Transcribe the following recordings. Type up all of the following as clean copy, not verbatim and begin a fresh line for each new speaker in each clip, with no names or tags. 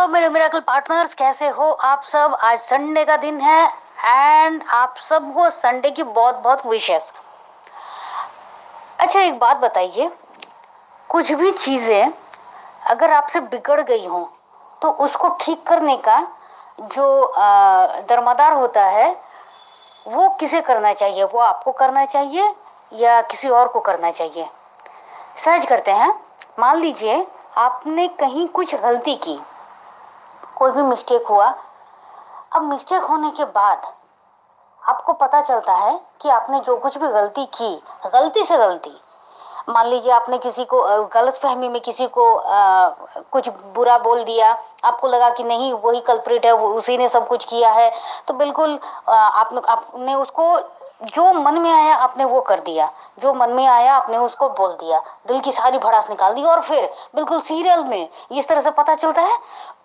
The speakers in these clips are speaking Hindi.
हेलो मेरे मिरेकल पार्टनर्स, कैसे हो आप सब। आज संडे का दिन है एंड आप सबको संडे की बहुत बहुत विशेस। अच्छा एक बात बताइए, कुछ भी चीज़ें अगर आपसे बिगड़ गई हो तो उसको ठीक करने का जो दरमदार होता है वो किसे करना चाहिए? वो आपको करना चाहिए या किसी और को करना चाहिए? सहज करते हैं। मान लीजिए आपने कहीं कुछ गलती की, कोई भी मिस्टेक हुआ। अब मिस्टेक होने के बाद आपको पता चलता है कि आपने जो कुछ भी गलती की, गलती से गलती, मान लीजिए आपने किसी को गलत फहमी में किसी को कुछ बुरा बोल दिया, आपको लगा कि नहीं वही कल्प्रिट है, वो उसी ने सब कुछ किया है, तो बिल्कुल आपने उसको जो मन में आया आपने वो कर दिया, जो मन में आया आपने उसको बोल दिया, दिल की सारी भड़ास निकाल दी। और फिर बिल्कुल सीरियल में इस तरह से पता चलता है,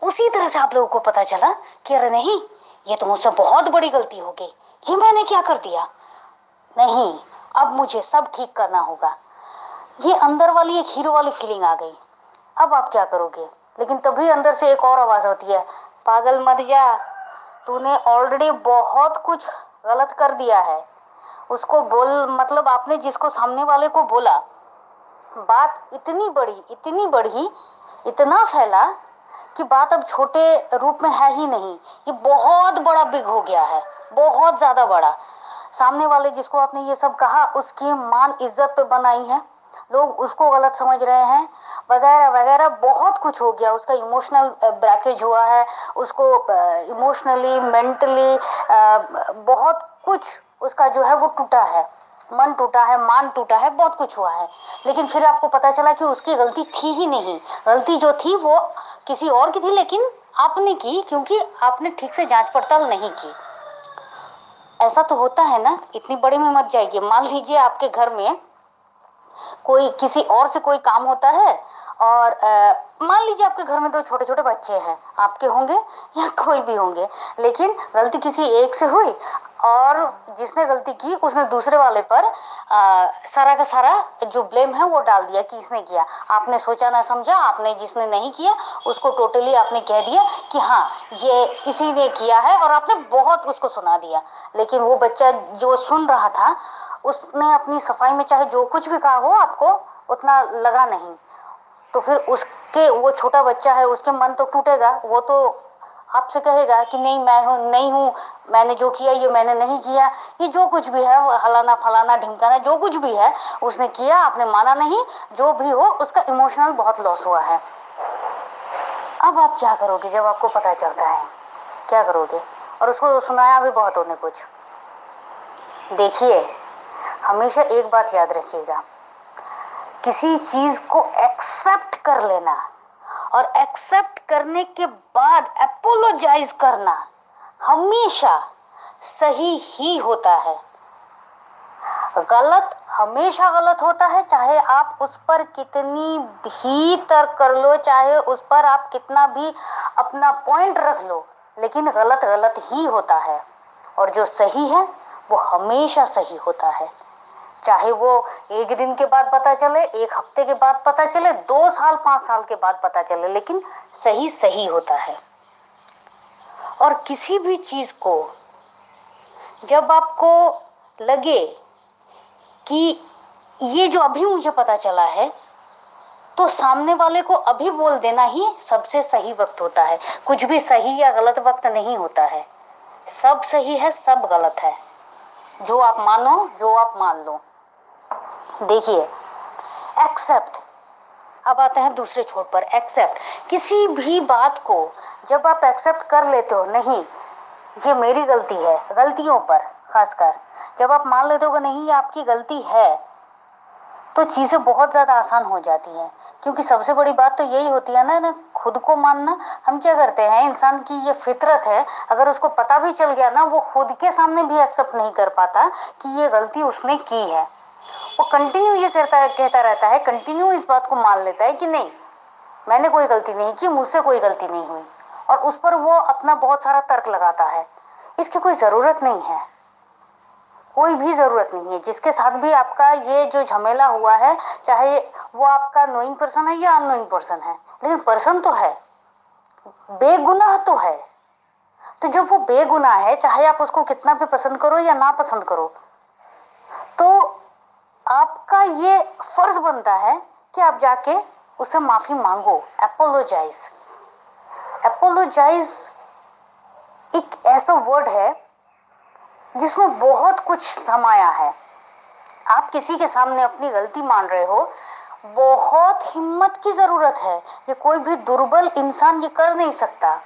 उसी तरह से आप लोगों को पता चला कि अरे नहीं, ये तो मुझसे बहुत बड़ी गलती हो गई, ये मैंने क्या कर दिया, नहीं अब मुझे सब ठीक करना होगा। ये अंदर वाली एक हीरो वाली फीलिंग आ गई। अब आप क्या करोगे? लेकिन तभी अंदर से एक और आवाज होती है, पागल मत जा, तूने ऑलरेडी बहुत कुछ गलत कर दिया है। उसको बोल, मतलब आपने जिसको सामने वाले को बोला, बात इतनी बढ़ी, इतना फैला कि बात अब छोटे रूप में है ही नहीं, ये बहुत बड़ा बिग हो गया है, बहुत ज्यादा बड़ा। सामने वाले जिसको आपने ये सब कहा उसकी मान इज्जत पे बनाई है, लोग उसको गलत समझ रहे हैं, वगैरह वगैरह बहुत कुछ हो गया। उसका इमोशनल ब्रेकेज हुआ है, उसको इमोशनली मेंटली बहुत कुछ उसका जो है वो टूटा है, मन टूटा है, मान टूटा है, बहुत कुछ हुआ है। लेकिन फिर आपको पता चला कि उसकी गलती थी ही नहीं, गलती जो थी वो किसी और की थी, लेकिन आपने की क्योंकि आपने ठीक से जांच पड़ताल नहीं की। ऐसा तो होता है ना, इतनी बड़ी में मत जाइए। मान लीजिए आपके घर में कोई किसी और से कोई काम होता है और मान लीजिए आपके घर में दो छोटे छोटे बच्चे हैं, आपके होंगे या कोई भी होंगे, लेकिन गलती किसी एक से हुई और जिसने गलती की उसने दूसरे वाले पर सारा का सारा जो ब्लेम है वो डाल दिया कि इसने किया। आपने सोचा ना समझा, आपने जिसने नहीं किया उसको टोटली आपने कह दिया कि हाँ ये इसी ने किया है, और आपने बहुत उसको सुना दिया। लेकिन वो बच्चा जो सुन रहा था उसने अपनी सफाई में चाहे जो कुछ भी कहा हो आपको उतना लगा नहीं, तो फिर उसके, वो छोटा बच्चा है, उसके मन तो टूटेगा, वो तो आपसे कहेगा कि नहीं मैं हूँ, नहीं हूँ, मैंने जो किया ये मैंने नहीं किया, ये जो कुछ भी है हलाना फलाना ढिमकाना जो कुछ भी है उसने किया, आपने माना नहीं, जो भी हो उसका इमोशनल बहुत लॉस हुआ है। अब आप क्या करोगे जब आपको पता चलता है? क्या करोगे? और उसको सुनाया भी बहुत होने कुछ। देखिए हमेशा एक बात याद रखिएगा, किसी चीज को एक्सेप्ट कर लेना और एक्सेप्ट करने के बाद अपोलोजाइज करना हमेशा सही ही होता है। गलत हमेशा गलत होता है, चाहे आप उस पर कितनी भी तर्क कर लो, चाहे उस पर आप कितना भी अपना पॉइंट रख लो, लेकिन गलत गलत ही होता है। और जो सही है वो हमेशा सही होता है, चाहे वो एक दिन के बाद पता चले, एक हफ्ते के बाद पता चले, 2 साल 5 साल के बाद पता चले, लेकिन सही सही होता है। और किसी भी चीज को जब आपको लगे कि ये जो अभी मुझे पता चला है, तो सामने वाले को अभी बोल देना ही सबसे सही वक्त होता है। कुछ भी सही या गलत वक्त नहीं होता है, सब सही है सब गलत है, जो आप मानो जो आप मान लो। देखिए एक्सेप्ट, अब आते हैं दूसरे छोर पर, एक्सेप्ट। किसी भी बात को जब आप एक्सेप्ट कर लेते हो, नहीं ये मेरी गलती है, गलतियों पर खासकर जब आप मान लेते हो कि नहीं ये आपकी गलती है, तो चीजें बहुत ज्यादा आसान हो जाती हैं। क्योंकि सबसे बड़ी बात तो यही होती है ना खुद को मानना। हम क्या करते हैं, इंसान की ये फितरत है, अगर उसको पता भी चल गया ना, वो खुद के सामने भी एक्सेप्ट नहीं कर पाता कि ये गलती उसने की है। वो कंटिन्यू ये कहता रहता है, कंटिन्यू इस बात को मान लेता है कि नहीं मैंने कोई गलती नहीं की, मुझसे कोई गलती नहीं हुई, और उस पर वो अपना बहुत सारा तर्क लगाता है। इसकी कोई जरूरत नहीं है, कोई भी जरूरत नहीं है। जिसके साथ भी आपका ये जो झमेला हुआ है, चाहे वो आपका नोइंग पर्सन है या अननोइंग पर्सन है, लेकिन पर्सन तो है, बेगुनाह तो है। तो जब वो बेगुनाह है, चाहे आप उसको कितना भी पसंद करो या ना पसंद करो, तो आपका ये फर्ज बनता है कि आप जाके उससे माफी मांगो, एपोलोजाइज। एपोलोजाइज एक ऐसा वर्ड है जिसमें बहुत कुछ समाया है। आप किसी के सामने अपनी गलती मान रहे हो, बहुत हिम्मत की जरूरत है। ये कोई भी दुर्बल इंसान ये कर नहीं सकता।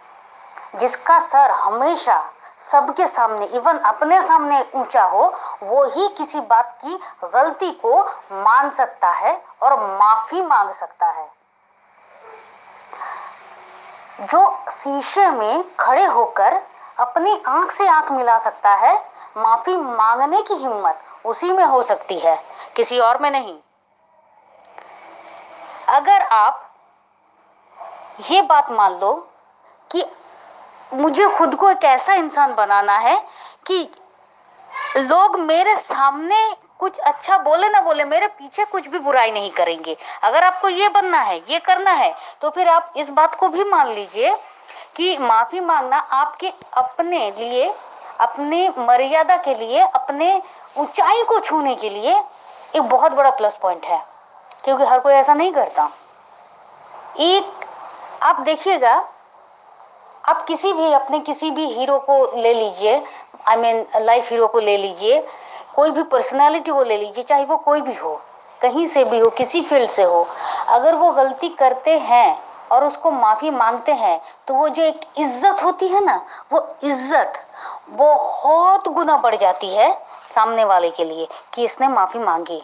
जिसका सर हमेशा सबके सामने, इवन अपने सामने ऊंचा हो, वो ही किसी बात की गलती को मान सकता है और माफी मांग सकता है। जो शीशे में खड़े होकर अपनी आंख से आंख मिला सकता है, माफी मांगने की हिम्मत उसी में हो सकती है, किसी और में नहीं। अगर आप ये बात मान लो कि मुझे खुद को एक ऐसा इंसान बनाना है कि लोग मेरे सामने कुछ अच्छा बोले ना बोले, मेरे पीछे कुछ भी बुराई नहीं करेंगे, अगर आपको ये बनना है, ये करना है, तो फिर आप इस बात को भी मान लीजिए कि माफी मांगना आपके अपने लिए, अपने मर्यादा के लिए, अपने ऊंचाई को छूने के लिए एक बहुत बड़ा प्लस पॉइंट है, क्योंकि हर कोई ऐसा नहीं करता। एक आप देखिएगा, आप किसी भी हीरो को ले लीजिए, आई मीन लाइफ हीरो को ले लीजिए, कोई भी पर्सनालिटी को ले लीजिए, चाहे वो कोई भी हो, कहीं से भी हो, किसी फील्ड से हो, अगर वो गलती करते हैं और उसको माफी मांगते हैं, तो वो जो एक इज्जत होती है ना, वो इज्जत बहुत गुना बढ़ जाती है सामने वाले के लिए कि इसने माफी मांगी।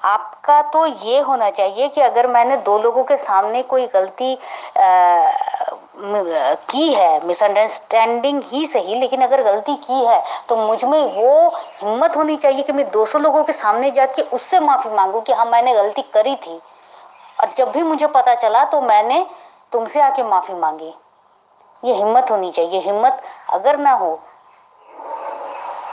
आपका तो ये होना चाहिए कि अगर मैंने दो लोगों के सामने कोई गलती की है, मिसअंडरस्टैंडिंग ही सही, लेकिन अगर गलती की है, तो मुझ में वो हिम्मत होनी चाहिए कि मैं 200 लोगों के सामने जाके उससे माफी मांगू कि हाँ मैंने गलती करी थी, और जब भी मुझे पता चला तो मैंने तुमसे आके माफी मांगी। ये हिम्मत होनी चाहिए। हिम्मत अगर ना हो,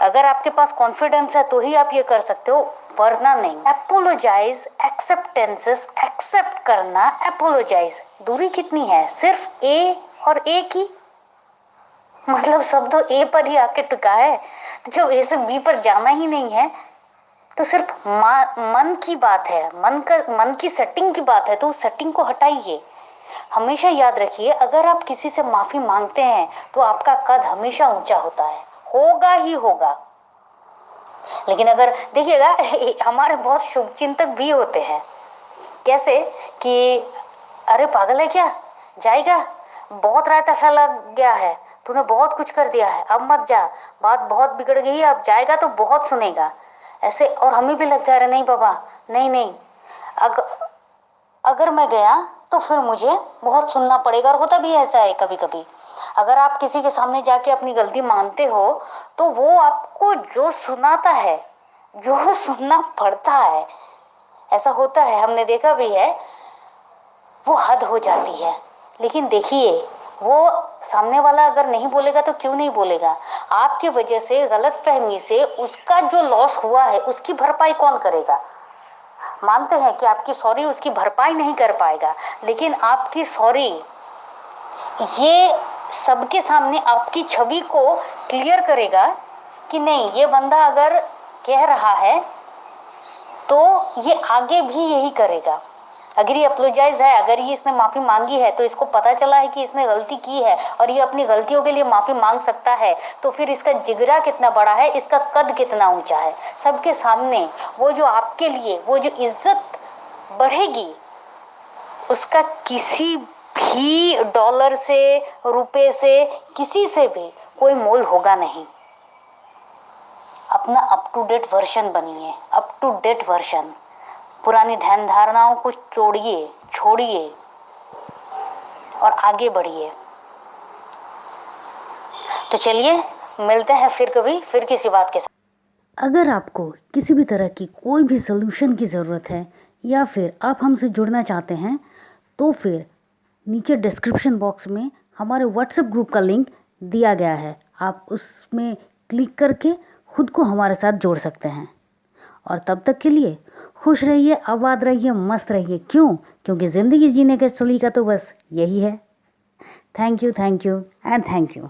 अगर आपके पास कॉन्फिडेंस है तो ही आप ये कर सकते हो, वरना नहीं। एपोलोजाइज, एक्सेप्टेंसेस, एक्सेप्ट करना, एपोलोजाइज, दूरी कितनी है? सिर्फ ए और ए की, मतलब सब तो ए पर ही आके टिका है। तो जब ए से बी पर जाना ही नहीं है, तो सिर्फ मन की बात है, मन की सेटिंग की बात है, तो उस सेटिंग को हटाइए। हमेशा याद रखिए, अगर आप किसी से माफी मांगते हैं तो आपका कद हमेशा ऊंचा होता है, होगा ही होगा। लेकिन अगर देखिएगा, हमारे बहुत शुभचिंतक भी होते हैं। कैसे कि अरे पागल है क्या, जाएगा, बहुत रायता फैला गया है, तूने बहुत कुछ कर दिया है, अब मत जा, बात बहुत बिगड़ गई है, अब जाएगा तो बहुत सुनेगा, ऐसे। और हमें भी लगता है अरे नहीं बाबा, नहीं, अगर मैं गया तो फिर मुझे बहुत सुनना पड़ेगा। और होता भी ऐसा है कभी कभी। अगर आप किसी के सामने जाके अपनी गलती मानते हो, तो वो आपको जो सुनाता है, जो सुनना पड़ता है, ऐसा होता है, हमने देखा भी है, वो हद हो जाती है। लेकिन देखिए, वो सामने वाला अगर नहीं बोलेगा तो क्यों नहीं बोलेगा? आपके वजह से, गलतफहमी से उसका जो लॉस हुआ है, उसकी भरपाई कौन करेगा? मानते हैं कि आपकी सॉरी उसकी भरपाई नहीं कर पाएगा, लेकिन आपकी सॉरी ये सबके सामने आपकी छवि को क्लियर करेगा कि नहीं, ये बंदा अगर कह रहा है तो ये आगे भी यही करेगा। अगर ये अपोलोजाइज है, अगर ये इसने माफी मांगी है, तो इसको पता चला है कि इसने गलती की है और ये अपनी गलतियों के लिए माफी मांग सकता है, तो फिर इसका जिगरा कितना बड़ा है, इसका कद कितना ऊंचा है। सबके सामने वो जो आपके लिए वो जो इज्जत बढ़ेगी, उसका किसी भी डॉलर से, रुपए से, किसी से भी कोई मोल होगा नहीं। अपना अप टू डेट वर्जन बनिए, अप टू डेट वर्जन। पुरानी ध्यान धारणाओं को छोड़िए और आगे बढ़िए। तो चलिए मिलते हैं फिर कभी, फिर किसी बात के साथ।
अगर आपको किसी भी तरह की कोई भी सलूशन की ज़रूरत है या फिर आप हमसे जुड़ना चाहते हैं, तो फिर नीचे डिस्क्रिप्शन बॉक्स में हमारे व्हाट्सएप ग्रुप का लिंक दिया गया है। आप उसमें क्लिक करके खुद को हमारे साथ जोड़ सकते हैं। और तब तक के लिए खुश रहिए, आबाद रहिए, मस्त रहिए। क्योंकि ज़िंदगी जीने का सलीका तो बस यही है। Thank you and thank you.